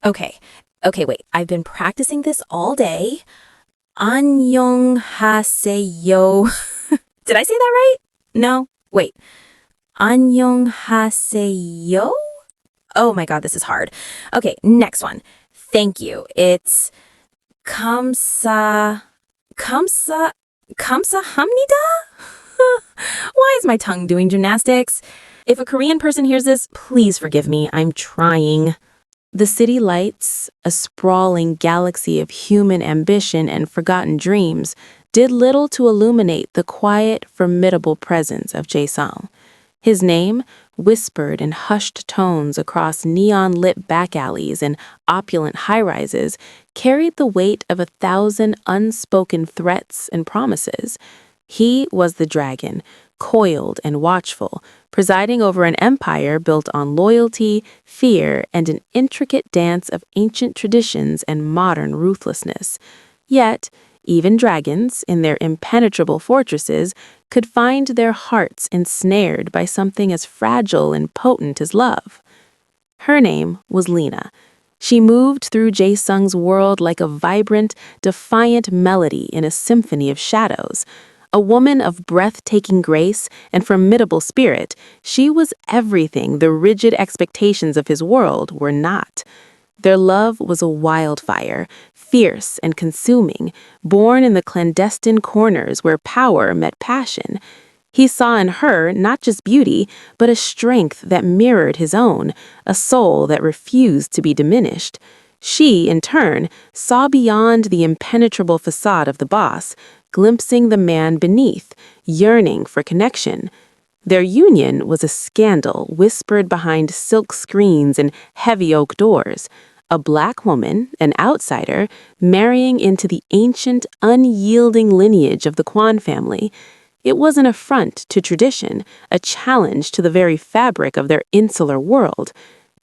Okay. Okay, wait. I've been practicing this all day. 안녕하세요. Did I say that right? No? Wait. 안녕하세요? Oh my god, this is hard. Okay, next one. Thank you. It's 감사 감사 감사합니다? Why is my tongue doing gymnastics? If a Korean person hears this, please forgive me. I'm trying. The city lights, a sprawling galaxy of human ambition and forgotten dreams, did little to illuminate the quiet, formidable presence of Jae-sung. His name, whispered in hushed tones across neon-lit back alleys and opulent high-rises, carried the weight of 1,000 unspoken threats and promises. He was the dragon, coiled and watchful, presiding over an empire built on loyalty, fear, and an intricate dance of ancient traditions and modern ruthlessness. Yet, even dragons, in their impenetrable fortresses, could find their hearts ensnared by something as fragile and potent as love. Her name was Lena. She moved through Jae-sung's world like a vibrant, defiant melody in a symphony of shadows. A woman of breathtaking grace and formidable spirit, she was everything the rigid expectations of his world were not. Their love was a wildfire, fierce and consuming, born in the clandestine corners where power met passion. He saw in her not just beauty, but a strength that mirrored his own, a soul that refused to be diminished. She, in turn, saw beyond the impenetrable facade of the boss, glimpsing the man beneath, yearning for connection. Their union was a scandal whispered behind silk screens and heavy oak doors. A black woman, an outsider, marrying into the ancient, unyielding lineage of the Kwan family. It was an affront to tradition, a challenge to the very fabric of their insular world.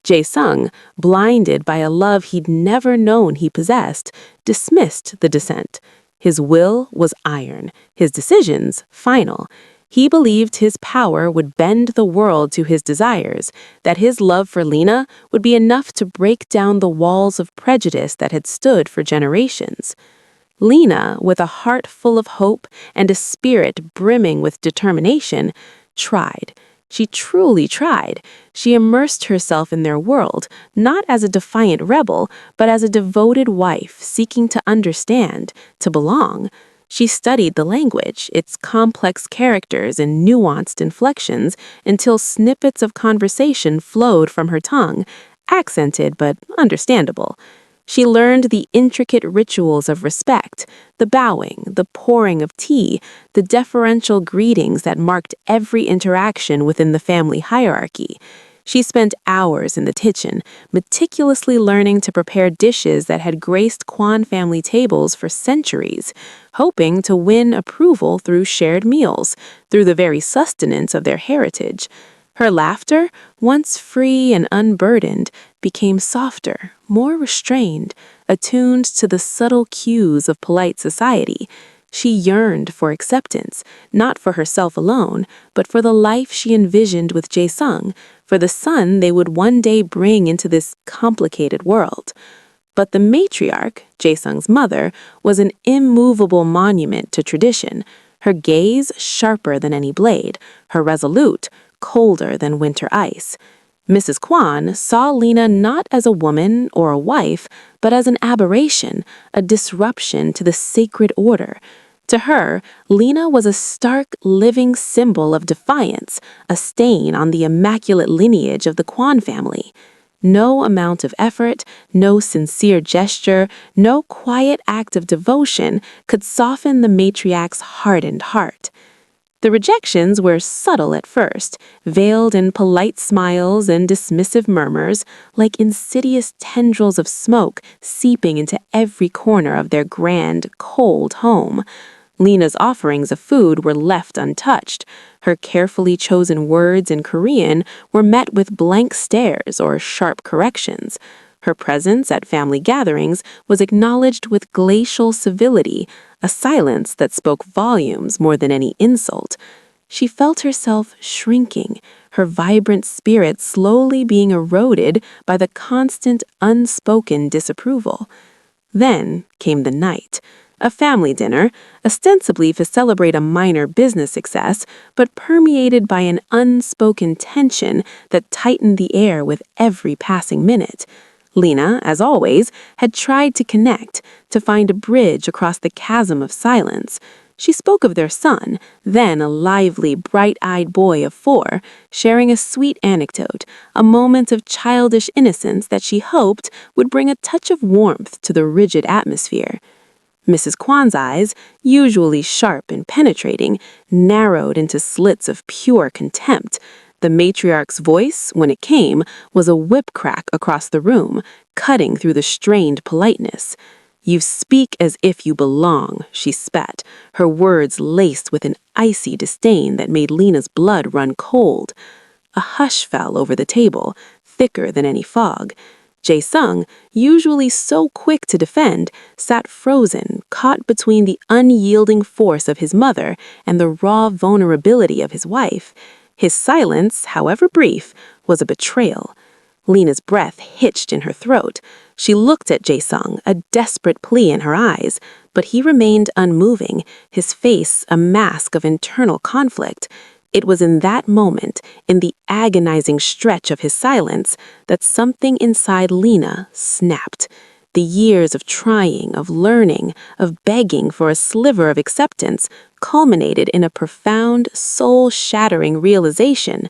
Jae-sung, blinded by a love he'd never known he possessed, dismissed the dissent. His will was iron, his decisions final. He believed his power would bend the world to his desires, that his love for Lena would be enough to break down the walls of prejudice that had stood for generations. Lena, with a heart full of hope and a spirit brimming with determination, tried. She truly tried. She immersed herself in their world, not as a defiant rebel, but as a devoted wife seeking to understand, to belong. She studied the language, its complex characters and nuanced inflections, until snippets of conversation flowed from her tongue, accented but understandable. She learned the intricate rituals of respect, the bowing, the pouring of tea, the deferential greetings that marked every interaction within the family hierarchy. She spent hours in the kitchen, meticulously learning to prepare dishes that had graced Kwan family tables for centuries, hoping to win approval through shared meals, through the very sustenance of their heritage. Her laughter, once free and unburdened, became softer, more restrained, attuned to the subtle cues of polite society. She yearned for acceptance, not for herself alone, but for the life she envisioned with Jae-sung, for the son they would one day bring into this complicated world. But the matriarch, Jae-sung's mother, was an immovable monument to tradition, her gaze sharper than any blade, her resolute, colder than winter ice. Mrs. Kwan saw Lena not as a woman or a wife, but as an aberration, a disruption to the sacred order. To her, Lena was a stark, living symbol of defiance, a stain on the immaculate lineage of the Kwan family. No amount of effort, no sincere gesture, no quiet act of devotion could soften the matriarch's hardened heart. The rejections were subtle at first, veiled in polite smiles and dismissive murmurs, like insidious tendrils of smoke seeping into every corner of their grand, cold home. Lena's offerings of food were left untouched. Her carefully chosen words in Korean were met with blank stares or sharp corrections. Her presence at family gatherings was acknowledged with glacial civility, a silence that spoke volumes more than any insult. she felt herself shrinking, her vibrant spirit slowly being eroded by the constant unspoken disapproval. Then came the night. A family dinner, ostensibly to celebrate a minor business success, but permeated by an unspoken tension that tightened the air with every passing minute. Lena, as always, had tried to connect, to find a bridge across the chasm of silence. She spoke of their son, then a lively, bright-eyed boy of 4, sharing a sweet anecdote, a moment of childish innocence that she hoped would bring a touch of warmth to the rigid atmosphere. Mrs. Kwan's eyes, usually sharp and penetrating, narrowed into slits of pure contempt. The matriarch's voice, when it came, was a whip crack across the room, cutting through the strained politeness. "You speak as if you belong," she spat, her words laced with an icy disdain that made Lena's blood run cold. A hush fell over the table, thicker than any fog. Jae-sung, usually so quick to defend, sat frozen, caught between the unyielding force of his mother and the raw vulnerability of his wife. His silence, however brief, was a betrayal. Lena's breath hitched in her throat. She looked at Jae-sung, a desperate plea in her eyes, but he remained unmoving, his face a mask of internal conflict. It was in that moment, in the agonizing stretch of his silence, that something inside Lena snapped. The years of trying, of learning, of begging for a sliver of acceptance culminated in a profound, soul-shattering realization.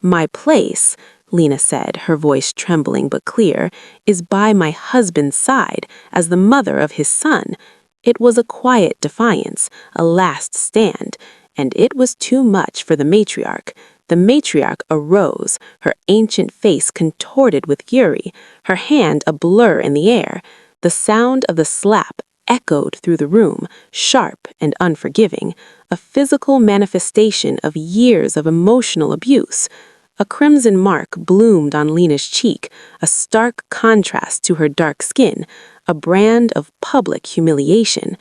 "My place," Lena said, her voice trembling but clear, "is by my husband's side, as the mother of his son." It was a quiet defiance, a last stand, and it was too much for the matriarch. The matriarch arose, her ancient face contorted with fury, her hand a blur in the air. The sound of the slap echoed through the room, sharp and unforgiving, a physical manifestation of years of emotional abuse. A crimson mark bloomed on Lena's cheek, a stark contrast to her dark skin, a brand of public humiliation.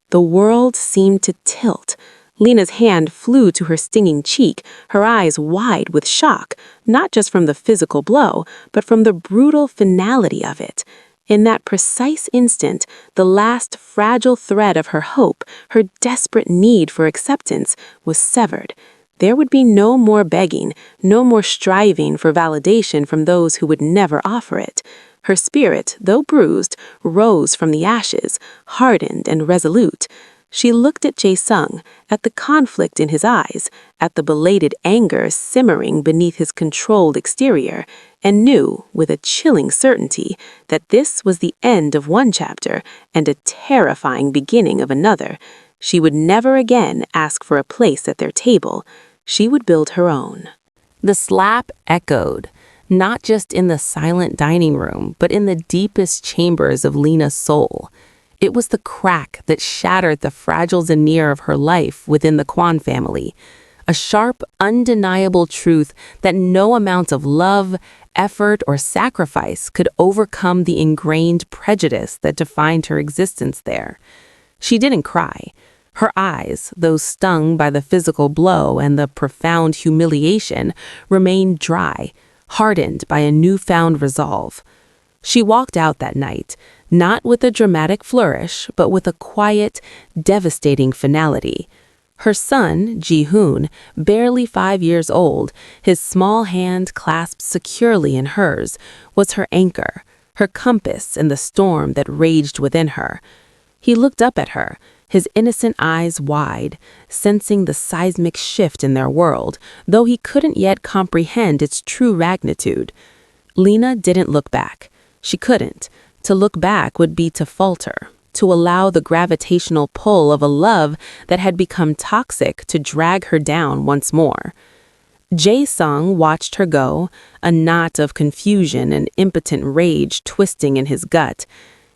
The world seemed to tilt. Lena's hand flew to her stinging cheek, her eyes wide with shock, not just from the physical blow, but from the brutal finality of it. In that precise instant, the last fragile thread of her hope, her desperate need for acceptance, was severed. There would be no more begging, no more striving for validation from those who would never offer it. Her spirit, though bruised, rose from the ashes, hardened and resolute. She looked at Jae-sung, at the conflict in his eyes, at the belated anger simmering beneath his controlled exterior, and knew, with a chilling certainty, that this was the end of one chapter and a terrifying beginning of another. She would never again ask for a place at their table. She would build her own. The slap echoed, not just in the silent dining room, but in the deepest chambers of Lena's soul. It was the crack that shattered the fragile veneer of her life within the Kwan family, a sharp, undeniable truth that no amount of love, effort, or sacrifice could overcome the ingrained prejudice that defined her existence there. She didn't cry. Her eyes, though stung by the physical blow and the profound humiliation, remained dry, hardened by a newfound resolve. She walked out that night, not with a dramatic flourish, but with a quiet, devastating finality. Her son, Ji-hoon, barely 5 years old, his small hand clasped securely in hers, was her anchor, her compass in the storm that raged within her. He looked up at her, his innocent eyes wide, sensing the seismic shift in their world, though he couldn't yet comprehend its true magnitude. Lena didn't look back. She couldn't. To look back would be to falter, to allow the gravitational pull of a love that had become toxic to drag her down once more. Jae-sung watched her go, a knot of confusion and impotent rage twisting in his gut.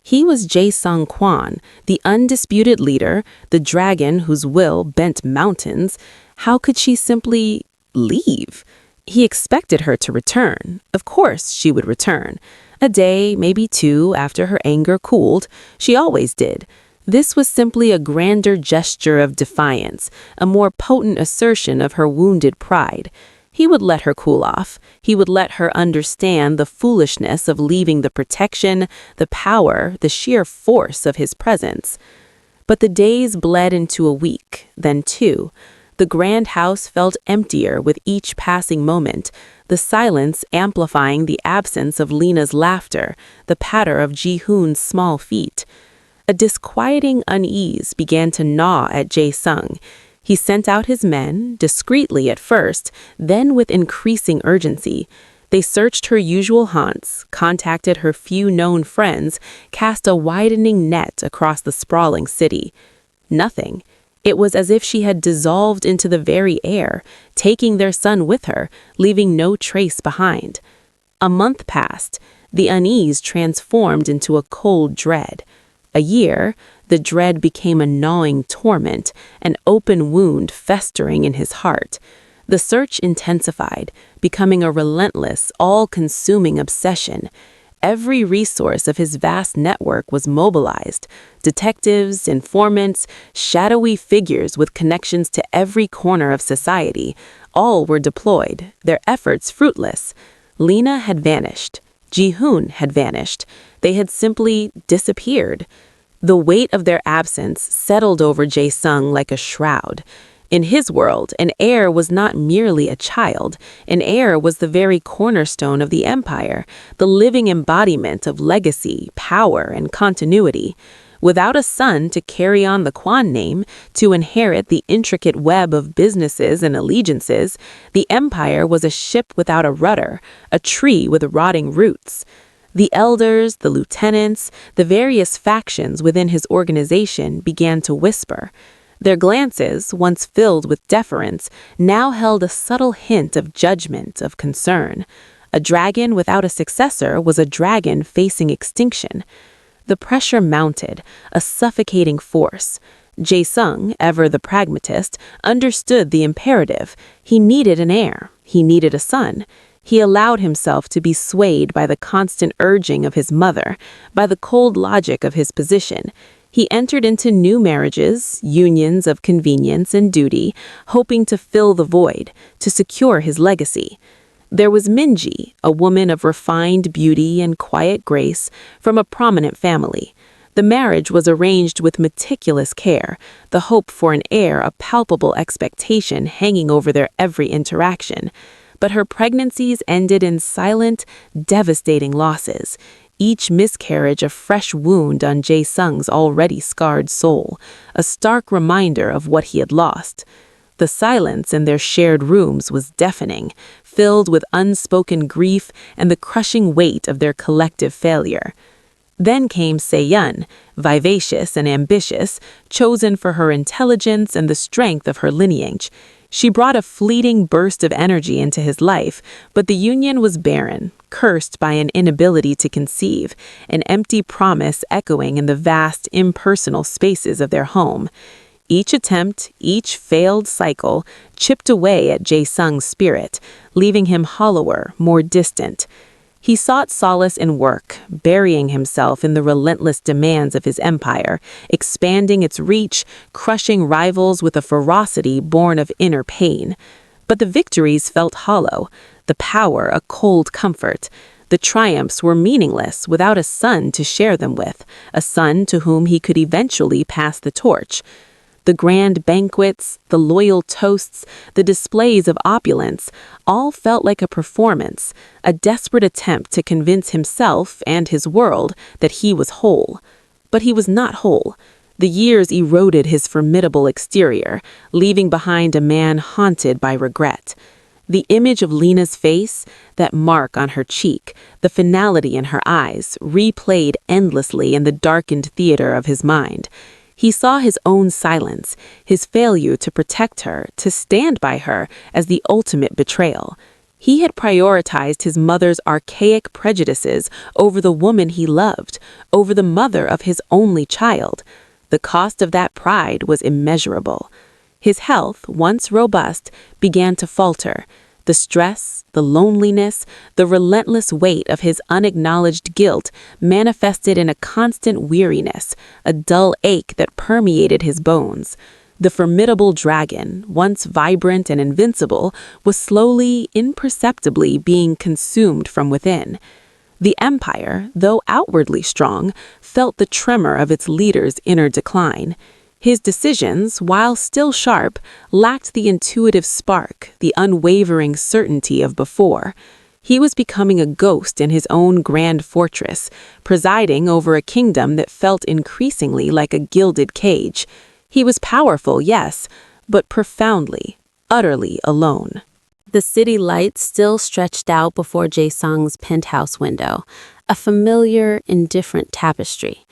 He was Jae-sung Kwan, the undisputed leader, the dragon whose will bent mountains. How could she simply leave? He expected her to return. Of course she would return. A day, maybe 2, after her anger cooled. She always did. This was simply a grander gesture of defiance, a more potent assertion of her wounded pride. He would let her cool off. He would let her understand the foolishness of leaving the protection, the power, the sheer force of his presence. But the days bled into a week, then two. The grand house felt emptier with each passing moment, the silence amplifying the absence of Lena's laughter, the patter of Ji-hoon's small feet. A disquieting unease began to gnaw at Jae-sung. He sent out his men, discreetly at first, then with increasing urgency. They searched her usual haunts, contacted her few known friends, cast a widening net across the sprawling city. Nothing. It was as if she had dissolved into the very air, taking their son with her, leaving no trace behind. A month passed. The unease transformed into a cold dread. A year, the dread became a gnawing torment, an open wound festering in his heart. The search intensified, becoming a relentless, all-consuming obsession. Every resource of his vast network was mobilized. Detectives, informants, shadowy figures with connections to every corner of society. All were deployed, their efforts fruitless. Lena had vanished. Ji-hoon had vanished. They had simply disappeared. The weight of their absence settled over Jae-sung like a shroud. In his world, an heir was not merely a child. An heir was the very cornerstone of the empire, the living embodiment of legacy, power, and continuity. Without a son to carry on the Kwan name, to inherit the intricate web of businesses and allegiances, the empire was a ship without a rudder, a tree with rotting roots. The elders, the lieutenants, the various factions within his organization began to whisper. Their glances, once filled with deference, now held a subtle hint of judgment, of concern. A dragon without a successor was a dragon facing extinction. The pressure mounted, a suffocating force. Jae-sung, ever the pragmatist, understood the imperative. He needed an heir. He needed a son. He allowed himself to be swayed by the constant urging of his mother, by the cold logic of his position. He entered into new marriages, unions of convenience and duty, hoping to fill the void, to secure his legacy. There was Minji, a woman of refined beauty and quiet grace, from a prominent family. The marriage was arranged with meticulous care, the hope for an heir a palpable expectation hanging over their every interaction. But her pregnancies ended in silent, devastating losses, each miscarriage a fresh wound on Jae-sung's already scarred soul, a stark reminder of what he had lost. The silence in their shared rooms was deafening, filled with unspoken grief and the crushing weight of their collective failure. Then came Se-yeon, vivacious and ambitious, chosen for her intelligence and the strength of her lineage. She brought a fleeting burst of energy into his life, but the union was barren, cursed by an inability to conceive, an empty promise echoing in the vast, impersonal spaces of their home. Each attempt, each failed cycle, chipped away at Jae-sung's spirit, leaving him hollower, more distant. He sought solace in work, burying himself in the relentless demands of his empire, expanding its reach, crushing rivals with a ferocity born of inner pain. But the victories felt hollow, the power a cold comfort. The triumphs were meaningless without a son to share them with, a son to whom he could eventually pass the torch. The grand banquets, the loyal toasts, the displays of opulence, all felt like a performance, a desperate attempt to convince himself and his world that he was whole. But he was not whole. The years eroded his formidable exterior, leaving behind a man haunted by regret. The image of Lena's face, that mark on her cheek, the finality in her eyes, replayed endlessly in the darkened theater of his mind. He saw his own silence, his failure to protect her, to stand by her, as the ultimate betrayal. He had prioritized his mother's archaic prejudices over the woman he loved, over the mother of his only child. The cost of that pride was immeasurable. His health, once robust, began to falter. The stress, the loneliness, the relentless weight of his unacknowledged guilt manifested in a constant weariness, a dull ache that permeated his bones. The formidable dragon, once vibrant and invincible, was slowly, imperceptibly being consumed from within. The empire, though outwardly strong, felt the tremor of its leader's inner decline. His decisions, while still sharp, lacked the intuitive spark, the unwavering certainty of before. He was becoming a ghost in his own grand fortress, presiding over a kingdom that felt increasingly like a gilded cage. He was powerful, yes, but profoundly, utterly alone. The city lights still stretched out before Jae-sung's penthouse window, a familiar, indifferent tapestry.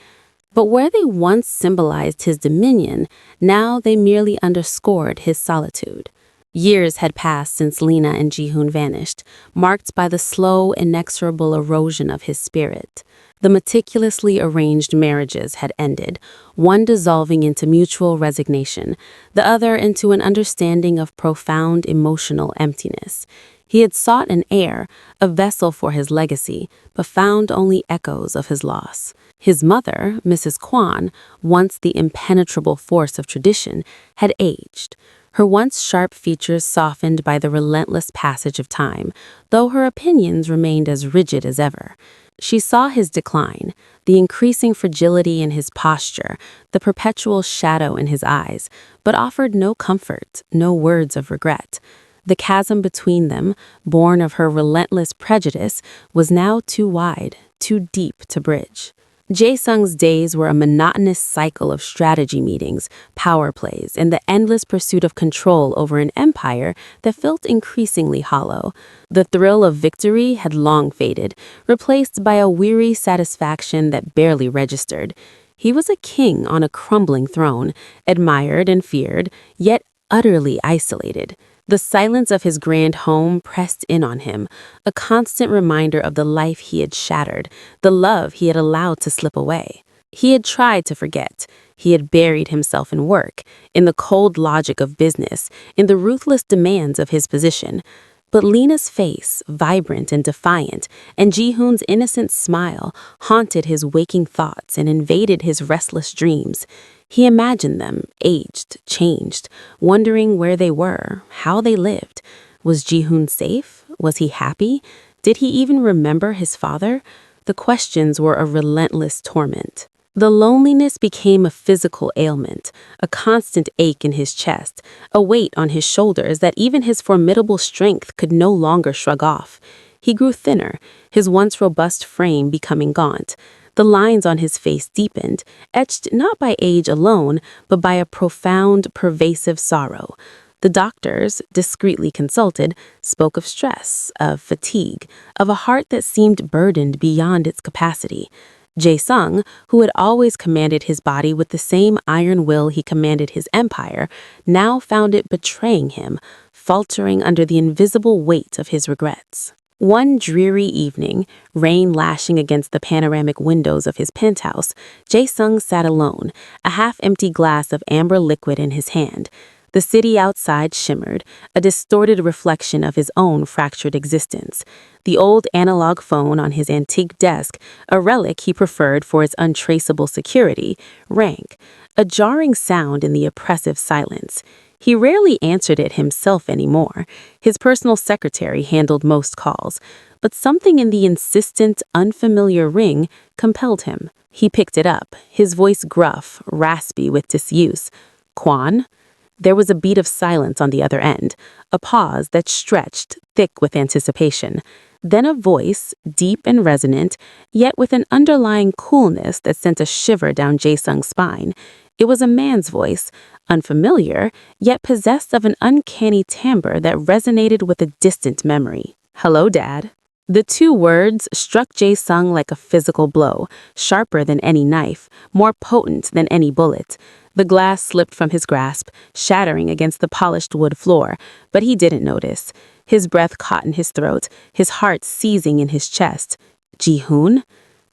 But where they once symbolized his dominion, now they merely underscored his solitude. Years had passed since Lena and Ji-hoon vanished, marked by the slow, inexorable erosion of his spirit. The meticulously arranged marriages had ended, one dissolving into mutual resignation, the other into an understanding of profound emotional emptiness. He had sought an heir, a vessel for his legacy, but found only echoes of his loss. His mother, Mrs. Kwan, once the impenetrable force of tradition, had aged. Her once sharp features softened by the relentless passage of time, though her opinions remained as rigid as ever. She saw his decline, the increasing fragility in his posture, the perpetual shadow in his eyes, but offered no comfort, no words of regret. The chasm between them, born of her relentless prejudice, was now too wide, too deep to bridge. Jae-sung's days were a monotonous cycle of strategy meetings, power plays, and the endless pursuit of control over an empire that felt increasingly hollow. The thrill of victory had long faded, replaced by a weary satisfaction that barely registered. He was a king on a crumbling throne, admired and feared, yet utterly isolated. The silence of his grand home pressed in on him, a constant reminder of the life he had shattered, the love he had allowed to slip away. He had tried to forget. He had buried himself in work, in the cold logic of business, in the ruthless demands of his position. But Lena's face, vibrant and defiant, and Ji-hoon's innocent smile haunted his waking thoughts and invaded his restless dreams. He imagined them, aged, changed, wondering where they were, how they lived. Was Ji-hoon safe? Was he happy? Did he even remember his father? The questions were a relentless torment. The loneliness became a physical ailment, a constant ache in his chest, a weight on his shoulders that even his formidable strength could no longer shrug off. He grew thinner, his once robust frame becoming gaunt. The lines on his face deepened, etched not by age alone, but by a profound, pervasive sorrow. The doctors, discreetly consulted, spoke of stress, of fatigue, of a heart that seemed burdened beyond its capacity. Jae-sung, who had always commanded his body with the same iron will he commanded his empire, now found it betraying him, faltering under the invisible weight of his regrets. One dreary evening, rain lashing against the panoramic windows of his penthouse, Jae-sung sat alone, a half-empty glass of amber liquid in his hand. The city outside shimmered, a distorted reflection of his own fractured existence. The old analog phone on his antique desk, a relic he preferred for its untraceable security, rang, a jarring sound in the oppressive silence. He rarely answered it himself anymore. His personal secretary handled most calls, but something in the insistent, unfamiliar ring compelled him. He picked it up, his voice gruff, raspy with disuse. "Kwan?" There was a beat of silence on the other end, a pause that stretched, thick with anticipation. Then a voice, deep and resonant, yet with an underlying coolness that sent a shiver down Jae-sung's spine. It was a man's voice, unfamiliar, yet possessed of an uncanny timbre that resonated with a distant memory. "Hello, Dad." The two words struck Jae-sung like a physical blow, sharper than any knife, more potent than any bullet. The glass slipped from his grasp, shattering against the polished wood floor, but he didn't notice. His breath caught in his throat, his heart seizing in his chest. Ji-hoon?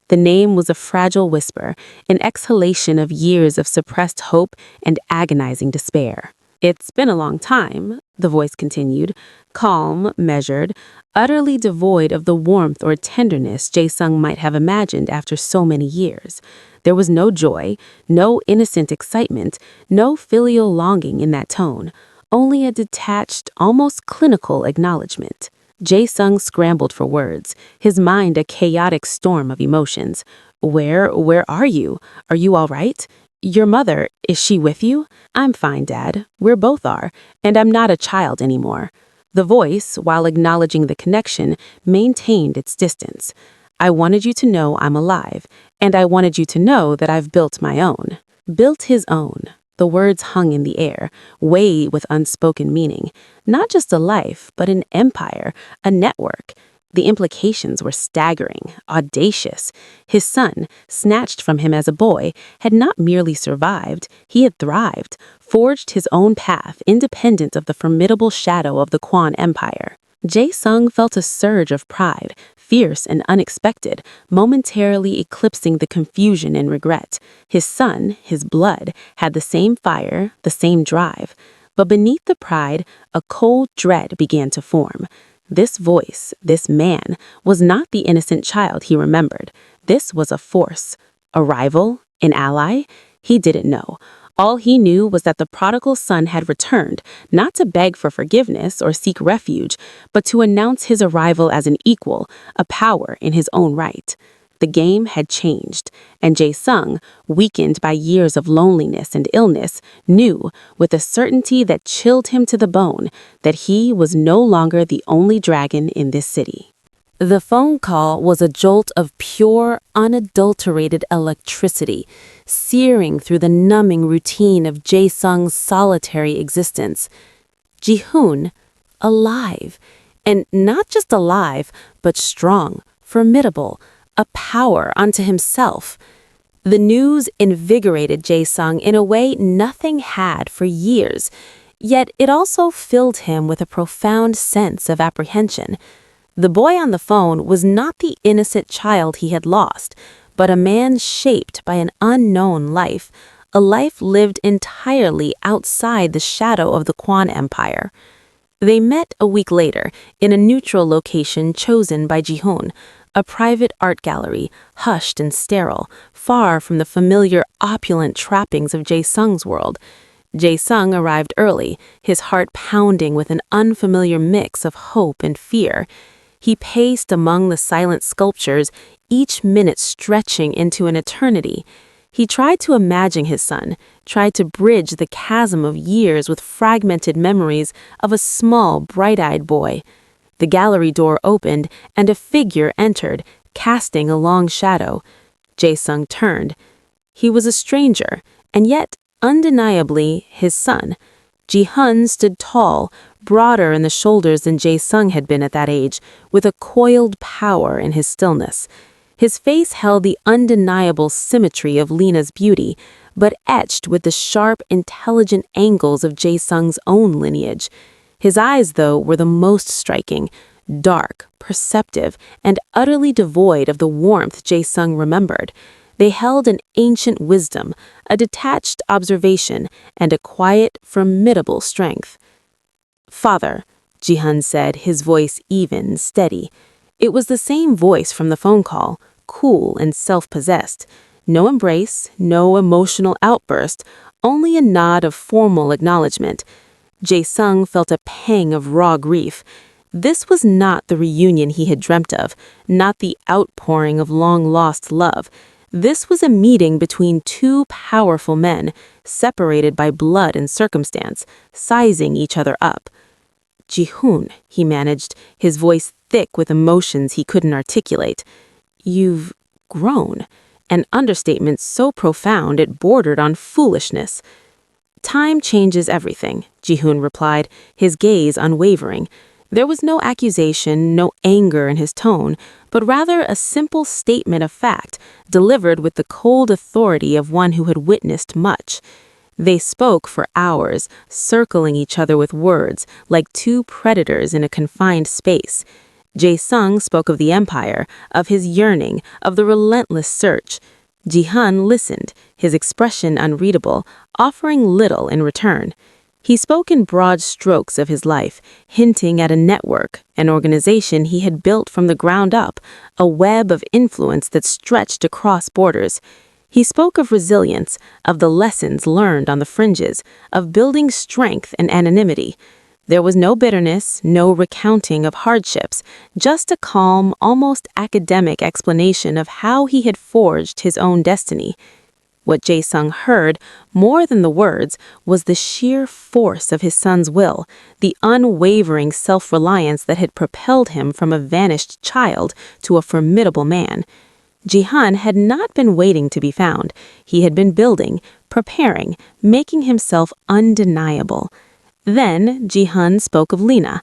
The name was a fragile whisper, an exhalation of years of suppressed hope and agonizing despair. It's been a long time, the voice continued, calm, measured, utterly devoid of the warmth or tenderness Jae-sung might have imagined after so many years. There was no joy, no innocent excitement, no filial longing in that tone, only a detached, almost clinical acknowledgement. Jae-sung scrambled for words, his mind a chaotic storm of emotions. Where are you? Are you all right? Your mother, is she with you? I'm fine, Dad. We both are, and I'm not a child anymore. The voice, while acknowledging the connection, maintained its distance. I wanted you to know I'm alive, and I wanted you to know that I've built my own. Built his own. The words hung in the air, weighed with unspoken meaning. Not just a life, but an empire, a network. The implications were staggering, audacious. His son, snatched from him as a boy, had not merely survived, he had thrived, forged his own path independent of the formidable shadow of the Kwon Empire. Jae-sung felt a surge of pride, fierce and unexpected, momentarily eclipsing the confusion and regret. His son, his blood, had the same fire, the same drive. But beneath the pride, a cold dread began to form. This voice, this man, was not the innocent child he remembered. This was a force. A rival? An ally? He didn't know. All he knew was that the prodigal son had returned, not to beg for forgiveness or seek refuge, but to announce his arrival as an equal, a power in his own right. The game had changed, and Jae-sung, weakened by years of loneliness and illness, knew, with a certainty that chilled him to the bone, that he was no longer the only dragon in this city. The phone call was a jolt of pure, unadulterated electricity, searing through the numbing routine of Jae-sung's solitary existence. Ji-hoon, alive, and not just alive, but strong, formidable, a power unto himself. The news invigorated Jae-sung in a way nothing had for years, yet it also filled him with a profound sense of apprehension. The boy on the phone was not the innocent child he had lost, but a man shaped by an unknown life, a life lived entirely outside the shadow of the Kwon Empire. They met a week later in a neutral location chosen by Ji-hoon, a private art gallery, hushed and sterile, far from the familiar opulent trappings of Jae-sung's world. Jae-sung arrived early, his heart pounding with an unfamiliar mix of hope and fear. He paced among the silent sculptures, each minute stretching into an eternity. He tried to imagine his son, tried to bridge the chasm of years with fragmented memories of a small, bright-eyed boy. The gallery door opened, and a figure entered, casting a long shadow. Jae-sung turned. He was a stranger, and yet, undeniably, his son. Ji-hoon stood tall, broader in the shoulders than Jae-sung had been at that age, with a coiled power in his stillness. His face held the undeniable symmetry of Lena's beauty, but etched with the sharp, intelligent angles of Jae-sung's own lineage. His eyes, though, were the most striking, dark, perceptive, and utterly devoid of the warmth Jae-sung remembered. They held an ancient wisdom, a detached observation, and a quiet, formidable strength. "Father," Ji-hoon said, his voice even, steady. It was the same voice from the phone call, cool and self-possessed. No embrace, no emotional outburst, only a nod of formal acknowledgement. Jae-sung felt a pang of raw grief. This was not the reunion he had dreamt of, not the outpouring of long-lost love. This was a meeting between two powerful men, separated by blood and circumstance, sizing each other up. "Ji-hoon," he managed, his voice thick with emotions he couldn't articulate. "You've grown," an understatement so profound it bordered on foolishness. "Time changes everything," Ji-hoon replied, his gaze unwavering. There was no accusation, no anger in his tone, but rather a simple statement of fact, delivered with the cold authority of one who had witnessed much. They spoke for hours, circling each other with words, like two predators in a confined space. Jae-sung spoke of the empire, of his yearning, of the relentless search. Ji-hoon listened, his expression unreadable, offering little in return. He spoke in broad strokes of his life, hinting at a network, an organization he had built from the ground up, a web of influence that stretched across borders. He spoke of resilience, of the lessons learned on the fringes, of building strength and anonymity. There was no bitterness, no recounting of hardships, just a calm, almost academic explanation of how he had forged his own destiny. What Jae-sung heard, more than the words, was the sheer force of his son's will, the unwavering self-reliance that had propelled him from a vanished child to a formidable man. Ji-hun had not been waiting to be found. He had been building, preparing, making himself undeniable. Then Ji-hun spoke of Lena.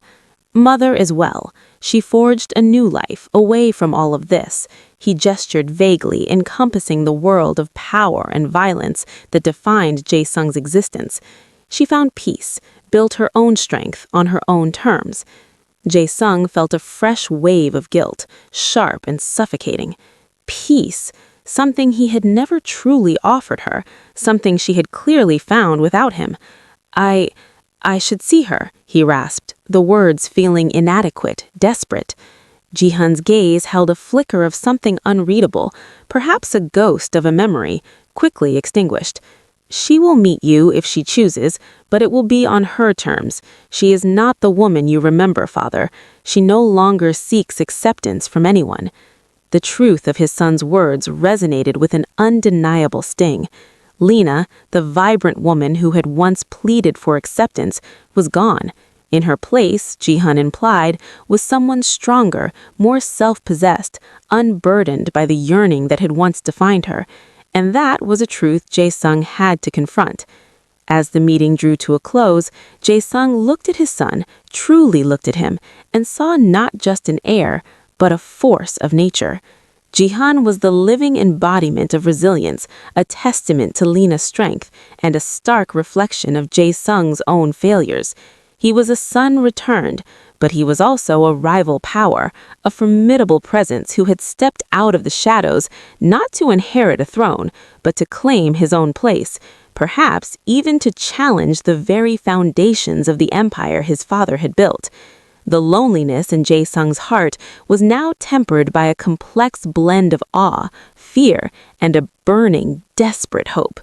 Mother as well. She forged a new life, away from all of this. He gestured vaguely, encompassing the world of power and violence that defined Jae-sung's existence. She found peace, built her own strength on her own terms. Jae-sung felt a fresh wave of guilt, sharp and suffocating. Peace, something he had never truly offered her, something she had clearly found without him. I should see her, he rasped, the words feeling inadequate, desperate. Ji-hun's gaze held a flicker of something unreadable, perhaps a ghost of a memory, quickly extinguished. She will meet you if she chooses, but it will be on her terms. She is not the woman you remember, father. She no longer seeks acceptance from anyone. The truth of his son's words resonated with an undeniable sting. Lena, the vibrant woman who had once pleaded for acceptance, was gone. In her place, Ji-hun implied, was someone stronger, more self-possessed, unburdened by the yearning that had once defined her. And that was a truth Jae-sung had to confront. As the meeting drew to a close, Jae-sung looked at his son, truly looked at him, and saw not just an heir, but a force of nature. Ji-hun was the living embodiment of resilience, a testament to Lena's strength, and a stark reflection of Jae-sung's own failures. He was a son returned, but he was also a rival power, a formidable presence who had stepped out of the shadows not to inherit a throne, but to claim his own place, perhaps even to challenge the very foundations of the empire his father had built. The loneliness in Jae-sung's heart was now tempered by a complex blend of awe, fear, and a burning, desperate hope.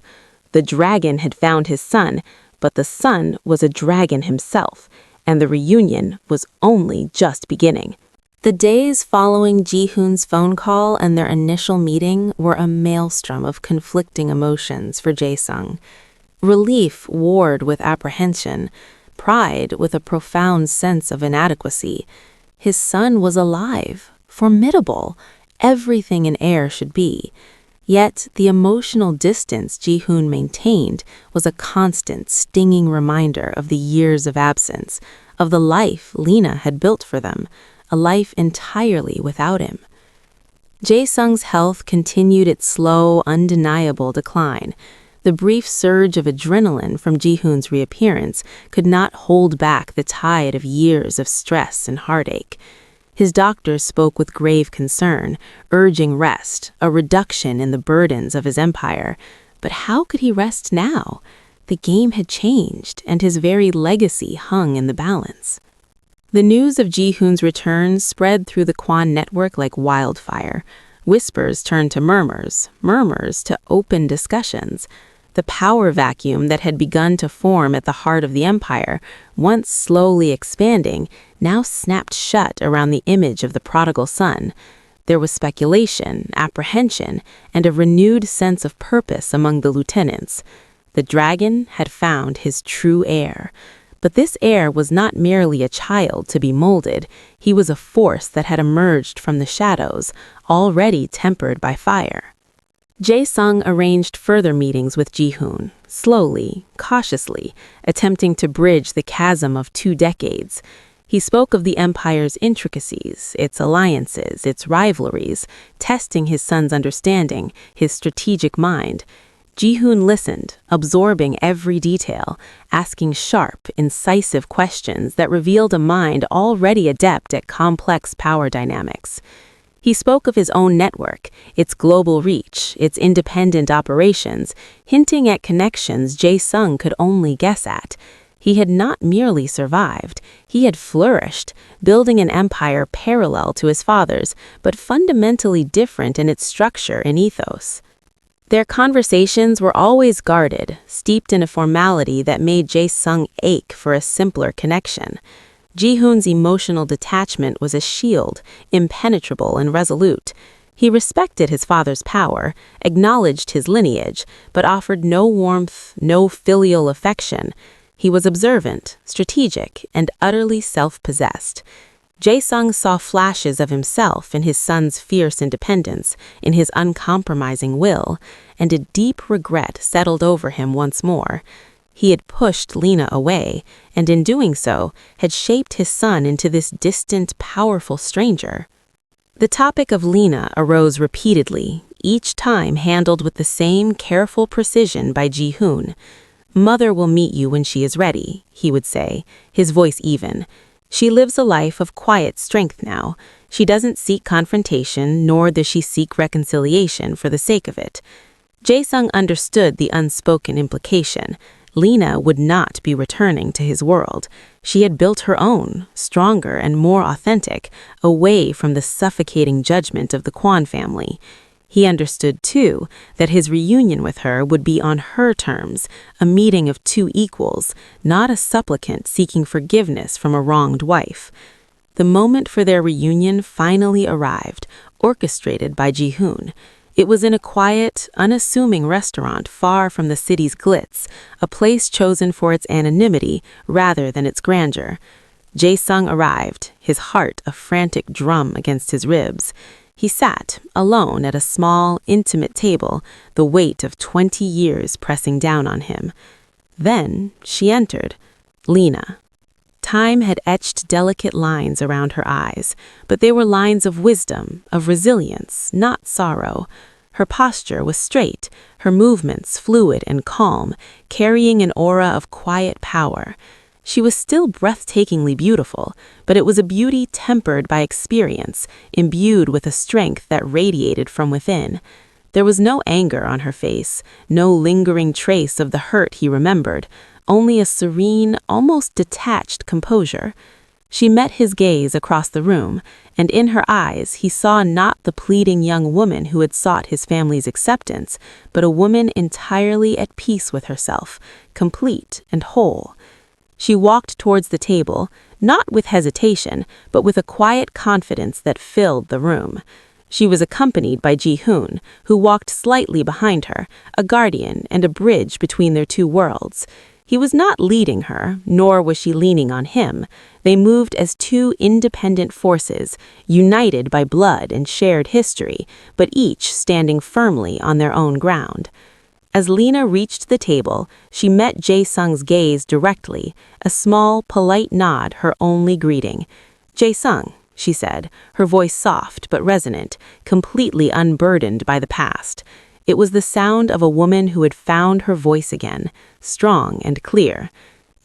The dragon had found his son, but the son was a dragon himself, and the reunion was only just beginning. The days following Ji-hoon's phone call and their initial meeting were a maelstrom of conflicting emotions for Jae-sung. Relief warred with apprehension, pride with a profound sense of inadequacy. His son was alive, formidable, everything an heir should be. Yet the emotional distance Ji-hoon maintained was a constant, stinging reminder of the years of absence, of the life Lena had built for them, a life entirely without him. Jae-sung's health continued its slow, undeniable decline. The brief surge of adrenaline from Ji-hoon's reappearance could not hold back the tide of years of stress and heartache. His doctors spoke with grave concern, urging rest, a reduction in the burdens of his empire. But how could he rest now? The game had changed, and his very legacy hung in the balance. The news of Ji-hoon's return spread through the Kwan network like wildfire. Whispers turned to murmurs, murmurs to open discussions. The power vacuum that had begun to form at the heart of the empire, once slowly expanding, now snapped shut around the image of the prodigal son. There was speculation, apprehension, and a renewed sense of purpose among the lieutenants. The dragon had found his true heir. But this heir was not merely a child to be molded. He was a force that had emerged from the shadows, already tempered by fire. Jae-sung arranged further meetings with Ji-hoon, slowly, cautiously, attempting to bridge the chasm of 2 decades. He spoke of the empire's intricacies, its alliances, its rivalries, testing his son's understanding, his strategic mind. Ji-hoon listened, absorbing every detail, asking sharp, incisive questions that revealed a mind already adept at complex power dynamics. He spoke of his own network, its global reach, its independent operations, hinting at connections Jae-sung could only guess at. He had not merely survived, he had flourished, building an empire parallel to his father's, but fundamentally different in its structure and ethos. Their conversations were always guarded, steeped in a formality that made Jae-sung ache for a simpler connection. Ji-hoon's emotional detachment was a shield, impenetrable and resolute. He respected his father's power, acknowledged his lineage, but offered no warmth, no filial affection. He was observant, strategic, and utterly self-possessed. Jae-sung saw flashes of himself in his son's fierce independence, in his uncompromising will, and a deep regret settled over him once more. He had pushed Lena away, and in doing so, had shaped his son into this distant, powerful stranger. The topic of Lena arose repeatedly, each time handled with the same careful precision by Ji-hoon. "Mother will meet you when she is ready," he would say, his voice even. "She lives a life of quiet strength now. She doesn't seek confrontation, nor does she seek reconciliation for the sake of it." Jae-sung understood the unspoken implication. Lena would not be returning to his world. She had built her own, stronger and more authentic, away from the suffocating judgment of the Kwon family. He understood, too, that his reunion with her would be on her terms, a meeting of two equals, not a supplicant seeking forgiveness from a wronged wife. The moment for their reunion finally arrived, orchestrated by Ji-hoon. It was in a quiet, unassuming restaurant far from the city's glitz, a place chosen for its anonymity rather than its grandeur. Jae-sung arrived, his heart a frantic drum against his ribs. He sat, alone at a small, intimate table, the weight of 20 years pressing down on him. Then she entered, Lena. Time had etched delicate lines around her eyes, but they were lines of wisdom, of resilience, not sorrow. Her posture was straight, her movements fluid and calm, carrying an aura of quiet power. She was still breathtakingly beautiful, but it was a beauty tempered by experience, imbued with a strength that radiated from within. There was no anger on her face, no lingering trace of the hurt he remembered, only a serene, almost detached composure. She met his gaze across the room, and in her eyes he saw not the pleading young woman who had sought his family's acceptance, but a woman entirely at peace with herself, complete and whole. She walked towards the table, not with hesitation, but with a quiet confidence that filled the room. She was accompanied by Ji-hoon, who walked slightly behind her, a guardian and a bridge between their two worlds. He was not leading her, nor was she leaning on him. They moved as two independent forces, united by blood and shared history, but each standing firmly on their own ground. As Lena reached the table, she met Jae-sung's gaze directly, a small, polite nod her only greeting. "Jae-sung," she said, her voice soft but resonant, completely unburdened by the past. It was the sound of a woman who had found her voice again, strong and clear.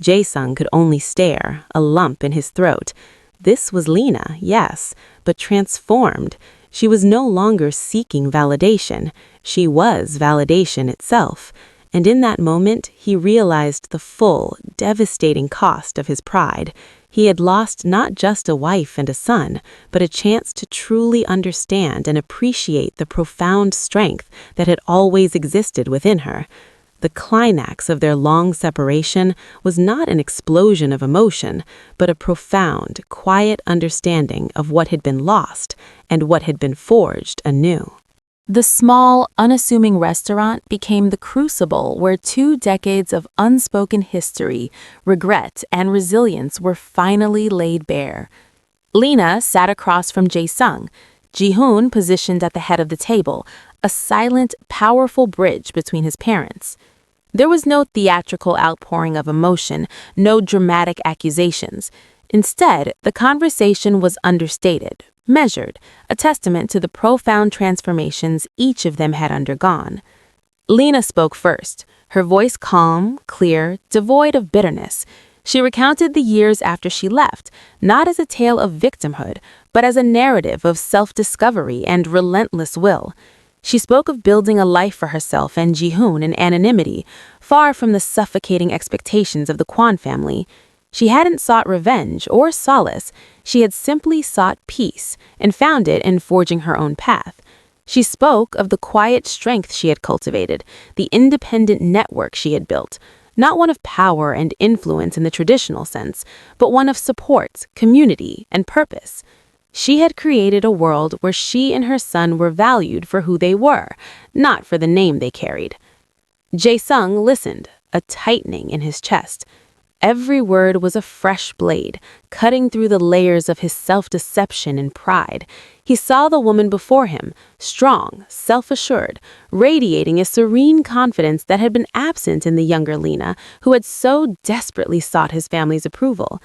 Jae-sung could only stare, a lump in his throat. This was Lena, yes, but transformed. She was no longer seeking validation. She was validation itself. And in that moment, he realized the full, devastating cost of his pride. He had lost not just a wife and a son, but a chance to truly understand and appreciate the profound strength that had always existed within her. The climax of their long separation was not an explosion of emotion, but a profound, quiet understanding of what had been lost and what had been forged anew. The small, unassuming restaurant became the crucible where 2 decades of unspoken history, regret, and resilience were finally laid bare. Lena sat across from Jae-sung, Ji-hoon positioned at the head of the table, a silent, powerful bridge between his parents. There was no theatrical outpouring of emotion, no dramatic accusations. Instead, the conversation was understated, measured, a testament to the profound transformations each of them had undergone. Lena spoke first, her voice calm, clear, devoid of bitterness. She recounted the years after she left, not as a tale of victimhood, but as a narrative of self-discovery and relentless will. She spoke of building a life for herself and Ji-hoon in anonymity, far from the suffocating expectations of the Kwon family. She hadn't sought revenge or solace. She had simply sought peace and found it in forging her own path. She spoke of the quiet strength she had cultivated, the independent network she had built, not one of power and influence in the traditional sense, but one of support, community, and purpose. She had created a world where she and her son were valued for who they were, not for the name they carried. Jae-sung listened, a tightening in his chest. Every word was a fresh blade, cutting through the layers of his self-deception and pride. He saw the woman before him, strong, self-assured, radiating a serene confidence that had been absent in the younger Lena, who had so desperately sought his family's approval.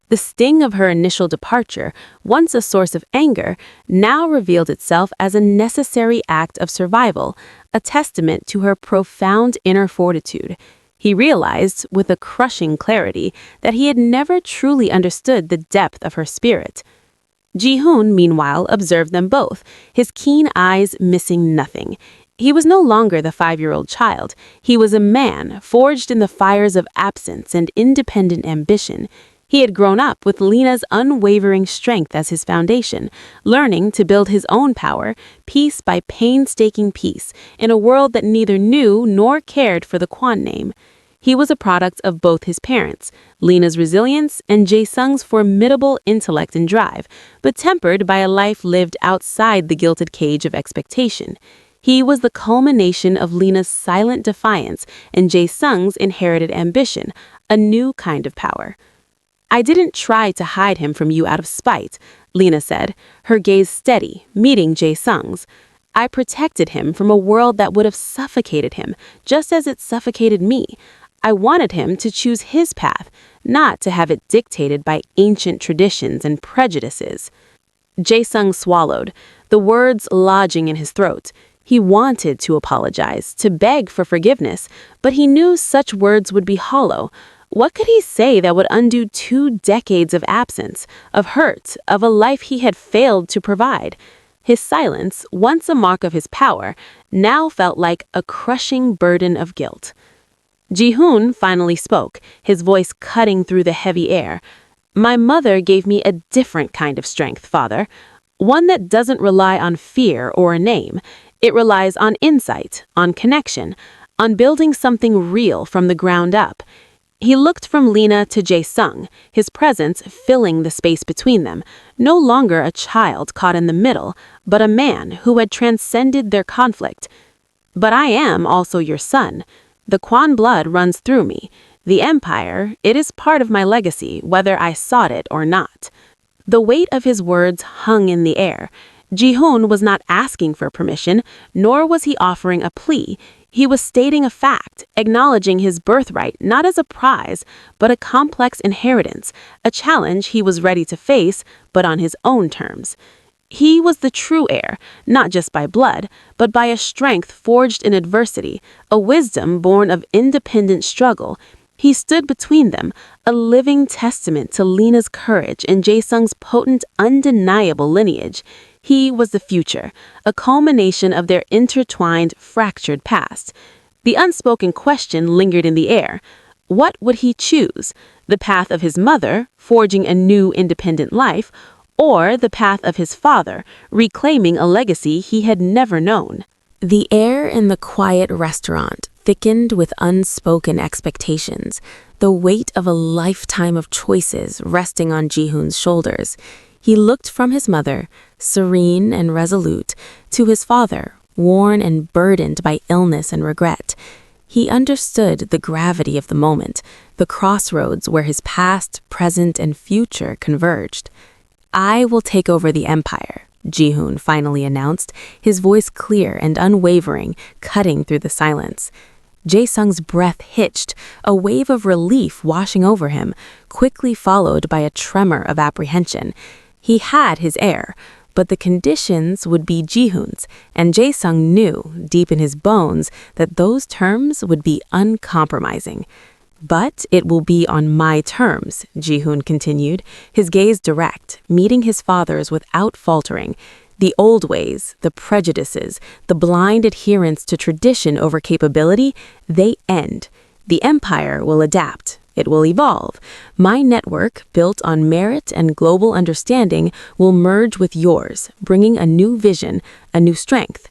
The sting of her initial departure, once a source of anger, now revealed itself as a necessary act of survival, a testament to her profound inner fortitude. He realized, with a crushing clarity, that he had never truly understood the depth of her spirit. Ji-hoon, meanwhile, observed them both, his keen eyes missing nothing. He was no longer the 5-year-old child. He was a man, forged in the fires of absence and independent ambition. He had grown up with Lena's unwavering strength as his foundation, learning to build his own power, piece by painstaking piece, in a world that neither knew nor cared for the Kwon name. He was a product of both his parents, Lena's resilience and Jae-sung's formidable intellect and drive, but tempered by a life lived outside the gilded cage of expectation. He was the culmination of Lena's silent defiance and Jae-sung's inherited ambition, a new kind of power. "I didn't try to hide him from you out of spite," Lena said, her gaze steady, meeting Jae-sung's. "I protected him from a world that would have suffocated him, just as it suffocated me. I wanted him to choose his path, not to have it dictated by ancient traditions and prejudices." Jae-sung swallowed, the words lodging in his throat. He wanted to apologize, to beg for forgiveness, but he knew such words would be hollow. What could he say that would undo 2 decades of absence, of hurt, of a life he had failed to provide? His silence, once a mark of his power, now felt like a crushing burden of guilt. Ji-hoon finally spoke, his voice cutting through the heavy air. "My mother gave me a different kind of strength, father. One that doesn't rely on fear or a name. It relies on insight, on connection, on building something real from the ground up." He looked from Lena to Jae-sung, his presence filling the space between them, no longer a child caught in the middle, but a man who had transcended their conflict. "But I am also your son. The Kwon blood runs through me. The empire, it is part of my legacy, whether I sought it or not." The weight of his words hung in the air. Ji-hoon was not asking for permission, nor was he offering a plea. He was stating a fact, acknowledging his birthright not as a prize, but a complex inheritance, a challenge he was ready to face, but on his own terms. He was the true heir, not just by blood, but by a strength forged in adversity, a wisdom born of independent struggle. He stood between them, a living testament to Lena's courage and Jae-sung's potent, undeniable lineage. He was the future, a culmination of their intertwined, fractured past. The unspoken question lingered in the air. What would he choose? The path of his mother, forging a new independent life, or the path of his father, reclaiming a legacy he had never known? The air in the quiet restaurant thickened with unspoken expectations, the weight of a lifetime of choices resting on Ji-hoon's shoulders. He looked from his mother, serene and resolute, to his father, worn and burdened by illness and regret. He understood the gravity of the moment, the crossroads where his past, present, and future converged. "I will take over the empire," Ji-hoon finally announced, his voice clear and unwavering, cutting through the silence. Jae-sung's breath hitched, a wave of relief washing over him, quickly followed by a tremor of apprehension. He had his heir, but the conditions would be Ji-hoon's, and Jae-sung knew, deep in his bones, that those terms would be uncompromising. "But it will be on my terms," Ji-hoon continued, his gaze direct, meeting his father's without faltering. The old ways, the prejudices, the blind adherence to tradition over capability, they end. The empire will adapt. It will evolve. My network, built on merit and global understanding, will merge with yours, bringing a new vision, a new strength.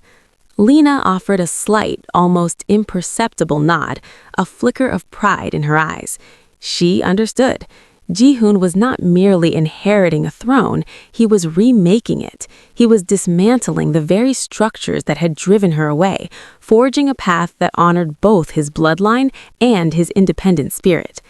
Lena offered a slight, almost imperceptible nod, a flicker of pride in her eyes. She understood. Ji-hoon was not merely inheriting a throne, he was remaking it. He was dismantling the very structures that had driven her away, forging a path that honored both his bloodline and his independent spirit.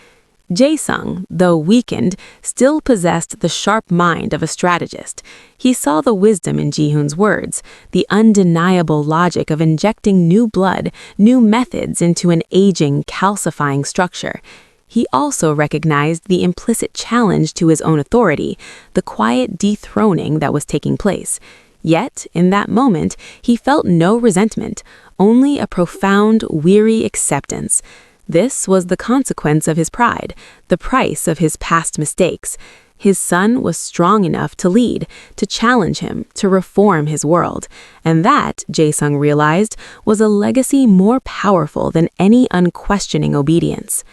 Jae-sung, though weakened, still possessed the sharp mind of a strategist. He saw the wisdom in Ji-hoon's words, the undeniable logic of injecting new blood, new methods into an aging, calcifying structure. He also recognized the implicit challenge to his own authority, the quiet dethroning that was taking place. Yet, in that moment, he felt no resentment, only a profound, weary acceptance. This was the consequence of his pride, the price of his past mistakes. His son was strong enough to lead, to challenge him, to reform his world. And that, Jae-sung realized, was a legacy more powerful than any unquestioning obedience.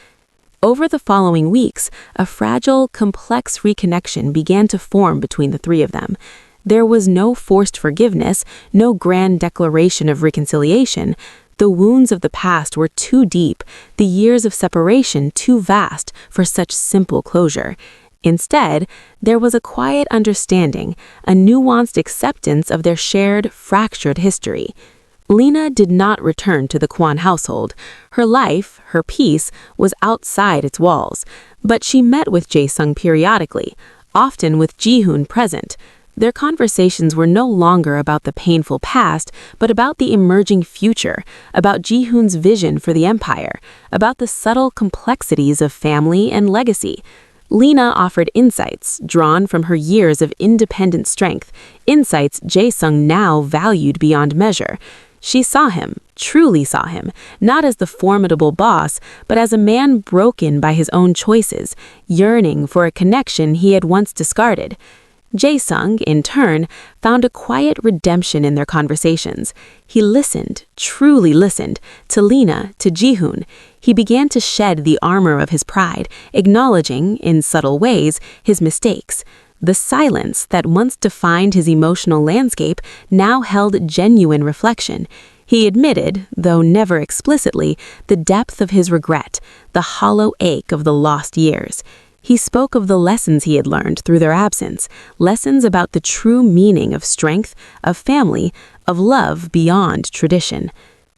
Over the following weeks, a fragile, complex reconnection began to form between the three of them. There was no forced forgiveness, no grand declaration of reconciliation. The wounds of the past were too deep, the years of separation too vast for such simple closure. Instead, there was a quiet understanding, a nuanced acceptance of their shared, fractured history. Lena did not return to the Kwon household. Her life, her peace, was outside its walls. But she met with Jae-sung periodically, often with Ji-hoon present. Their conversations were no longer about the painful past, but about the emerging future, about Ji-hoon's vision for the empire, about the subtle complexities of family and legacy. Lena offered insights drawn from her years of independent strength, insights Jae-sung now valued beyond measure. She saw him, truly saw him, not as the formidable boss, but as a man broken by his own choices, yearning for a connection he had once discarded. Jae-sung, in turn, found a quiet redemption in their conversations. He listened, truly listened, to Lena, to Ji-hoon. He began to shed the armor of his pride, acknowledging, in subtle ways, his mistakes. The silence that once defined his emotional landscape now held genuine reflection. He admitted, though never explicitly, the depth of his regret, the hollow ache of the lost years. He spoke of the lessons he had learned through their absence, lessons about the true meaning of strength, of family, of love beyond tradition.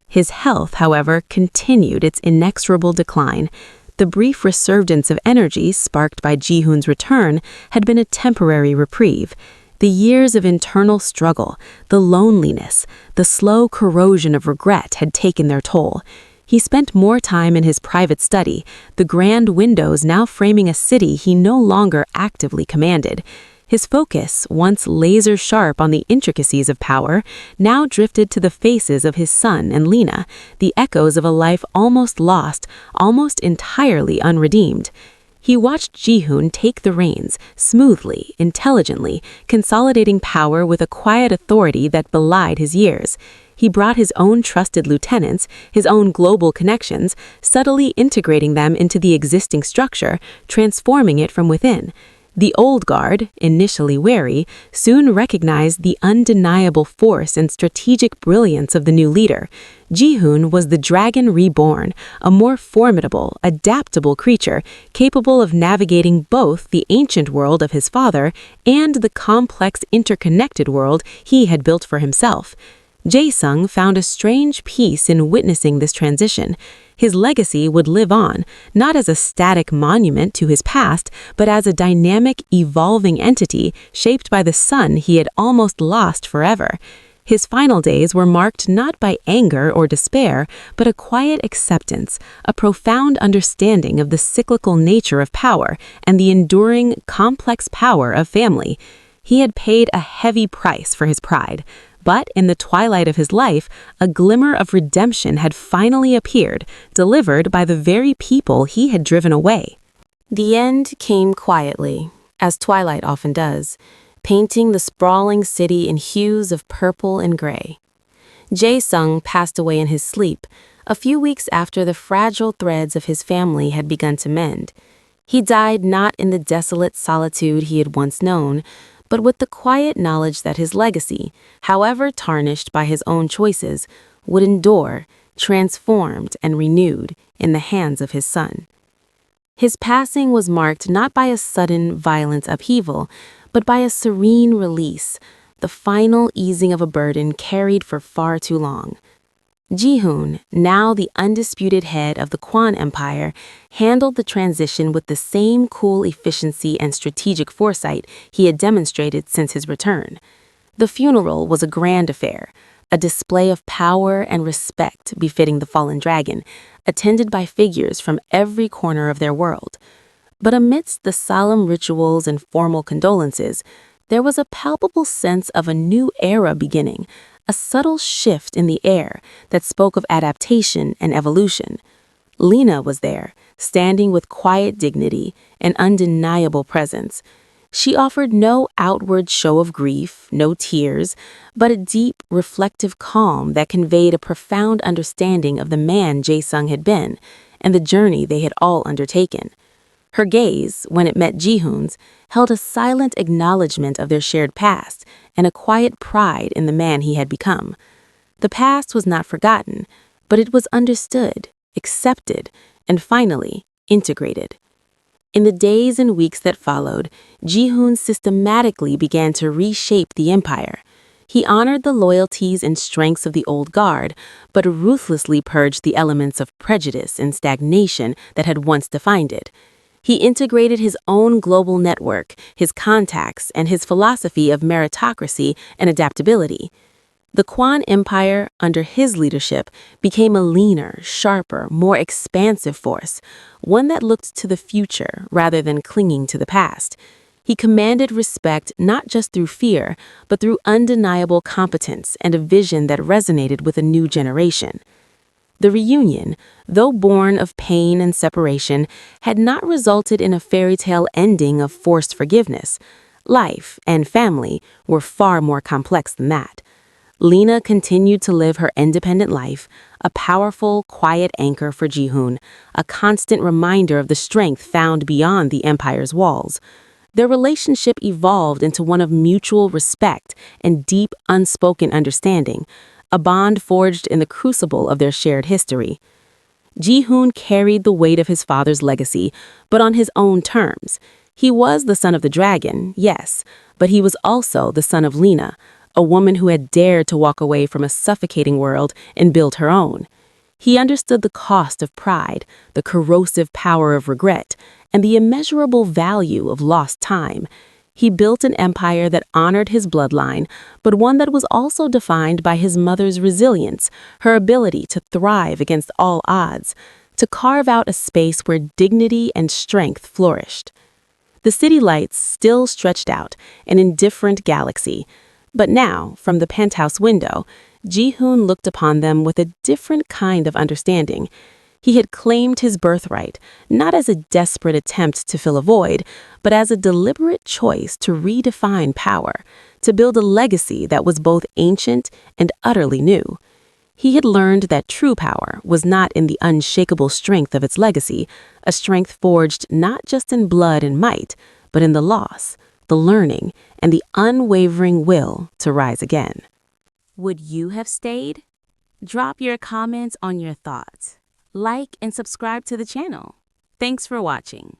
His health, however, continued its inexorable decline. The brief resurgence of energy sparked by Ji-hoon's return had been a temporary reprieve. The years of internal struggle, the loneliness, the slow corrosion of regret had taken their toll. He spent more time in his private study, the grand windows now framing a city he no longer actively commanded. His focus, once laser-sharp on the intricacies of power, now drifted to the faces of his son and Lena, the echoes of a life almost lost, almost entirely unredeemed. He watched Ji-hoon take the reins, smoothly, intelligently, consolidating power with a quiet authority that belied his years. He brought his own trusted lieutenants, his own global connections, subtly integrating them into the existing structure, transforming it from within. The old guard, initially wary, soon recognized the undeniable force and strategic brilliance of the new leader. Ji-hoon was the dragon reborn, a more formidable, adaptable creature, capable of navigating both the ancient world of his father and the complex interconnected world he had built for himself. Jae-sung found a strange peace in witnessing this transition. His legacy would live on, not as a static monument to his past, but as a dynamic, evolving entity shaped by the son he had almost lost forever. His final days were marked not by anger or despair, but a quiet acceptance, a profound understanding of the cyclical nature of power and the enduring, complex power of family. He had paid a heavy price for his pride. But in the twilight of his life, a glimmer of redemption had finally appeared, delivered by the very people he had driven away. The end came quietly, as twilight often does. painting the sprawling city in hues of purple and gray. Jae-sung passed away in his sleep, a few weeks after the fragile threads of his family had begun to mend. He died not in the desolate solitude he had once known, but with the quiet knowledge that his legacy, however tarnished by his own choices, would endure, transformed and renewed in the hands of his son. His passing was marked not by a sudden, violent upheaval, but by a serene release, the final easing of a burden carried for far too long. Ji-hoon, now the undisputed head of the Kwon Empire, handled the transition with the same cool efficiency and strategic foresight he had demonstrated since his return. The funeral was a grand affair, a display of power and respect befitting the fallen dragon, attended by figures from every corner of their world. But amidst the solemn rituals and formal condolences, there was a palpable sense of a new era beginning, a subtle shift in the air that spoke of adaptation and evolution. Lena was there, standing with quiet dignity and undeniable presence. She offered no outward show of grief, no tears, but a deep, reflective calm that conveyed a profound understanding of the man Jae-sung had been and the journey they had all undertaken. Her gaze, when it met Ji-hoon's, held a silent acknowledgement of their shared past and a quiet pride in the man he had become. The past was not forgotten, but it was understood, accepted, and finally integrated. In the days and weeks that followed, Ji-hoon systematically began to reshape the empire. He honored the loyalties and strengths of the old guard, but ruthlessly purged the elements of prejudice and stagnation that had once defined it. He integrated his own global network, his contacts, and his philosophy of meritocracy and adaptability. The Kwon Empire, under his leadership, became a leaner, sharper, more expansive force, one that looked to the future rather than clinging to the past. He commanded respect not just through fear, but through undeniable competence and a vision that resonated with a new generation. The reunion, though born of pain and separation, had not resulted in a fairy tale ending of forced forgiveness. Life and family were far more complex than that. Lena continued to live her independent life, a powerful, quiet anchor for Ji-hoon, a constant reminder of the strength found beyond the empire's walls. Their relationship evolved into one of mutual respect and deep, unspoken understanding, a bond forged in the crucible of their shared history. Ji-hoon carried the weight of his father's legacy, but on his own terms. He was the son of the dragon, yes, but he was also the son of Lena, a woman who had dared to walk away from a suffocating world and build her own. He understood the cost of pride, the corrosive power of regret, and the immeasurable value of lost time. He built an empire that honored his bloodline, but one that was also defined by his mother's resilience, her ability to thrive against all odds, to carve out a space where dignity and strength flourished. The city lights still stretched out, an indifferent galaxy. But now, from the penthouse window, Ji-hoon looked upon them with a different kind of understanding. He had claimed his birthright, not as a desperate attempt to fill a void, but as a deliberate choice to redefine power, to build a legacy that was both ancient and utterly new. He had learned that true power was not in the unshakable strength of its legacy, a strength forged not just in blood and might, but in the loss, the learning, and the unwavering will to rise again. Would you have stayed? Drop your comments on your thoughts. Like and subscribe to the channel. Thanks for watching.